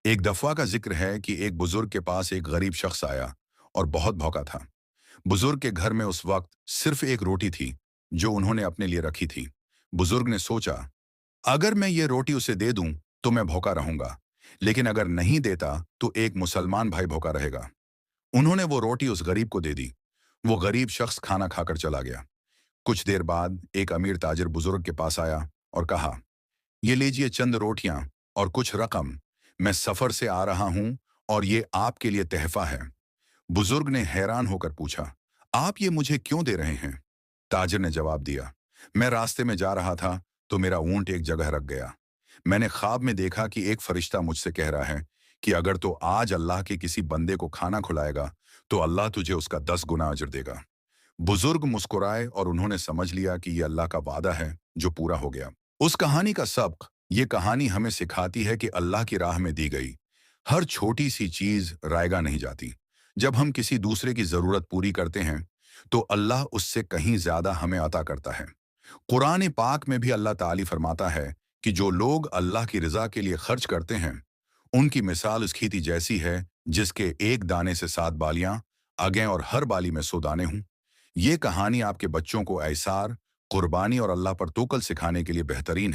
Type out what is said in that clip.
एक दफा का जिक्र है कि एक बुजुर्ग के पास एक गरीब शख्स आया और बहुत भौंका था। बुजुर्ग के घर में उस वक्त सिर्फ एक रोटी थी जो उन्होंने अपने लिए रखी थी। बुजुर्ग ने सोचा, अगर मैं ये रोटी उसे दे दूं तो मैं भूखा रहूंगा, लेकिन अगर नहीं देता तो एक मुसलमान भाई भूखा रहेगा। उन्होंने वो रोटी उस गरीब को दे दी। वो गरीब शख्स खाना खाकर चला गया। कुछ देर बाद एक अमीर ताजिर बुजुर्ग के पास आया और कहा, ये लीजिए चंद रोटियां और कुछ रकम। मैं सफर से आ रहा हूं और ये आपके लिए तहफा है। बुजुर्ग ने हैरान होकर पूछा, आप ये मुझे क्यों दे रहे हैं? ताजिर ने जवाब दिया, मैं रास्ते में जा रहा था तो मेरा ऊंट एक जगह रख गया। मैंने ख्वाब में देखा कि एक फरिश्ता मुझसे कह रहा है कि अगर तो आज अल्लाह के किसी बंदे को खाना खिलाएगा तो अल्लाह तुझे उसका 10 गुना अजर देगा। बुजुर्ग मुस्कुराए और उन्होंने समझ लिया कि यह अल्लाह का वादा है जो पूरा हो गया। उस कहानी का सबक, ये कहानी हमें सिखाती है कि अल्लाह की राह में दी गई हर छोटी सी चीज रायगा नहीं जाती। जब हम किसी दूसरे की जरूरत पूरी करते हैं तो अल्लाह उससे कहीं ज्यादा हमें अता करता है। कुरान पाक में भी अल्लाह ताली फरमाता है कि जो लोग अल्लाह की रजा के लिए खर्च करते हैं उनकी मिसाल उस खेती जैसी है जिसके एक दाने से 7 बालियां आगे और हर बाली में 100 दाने हों। ये कहानी आपके बच्चों को ऐसार, कुर्बानी और अल्लाह पर तोकल सिखाने के लिए बेहतरीन है।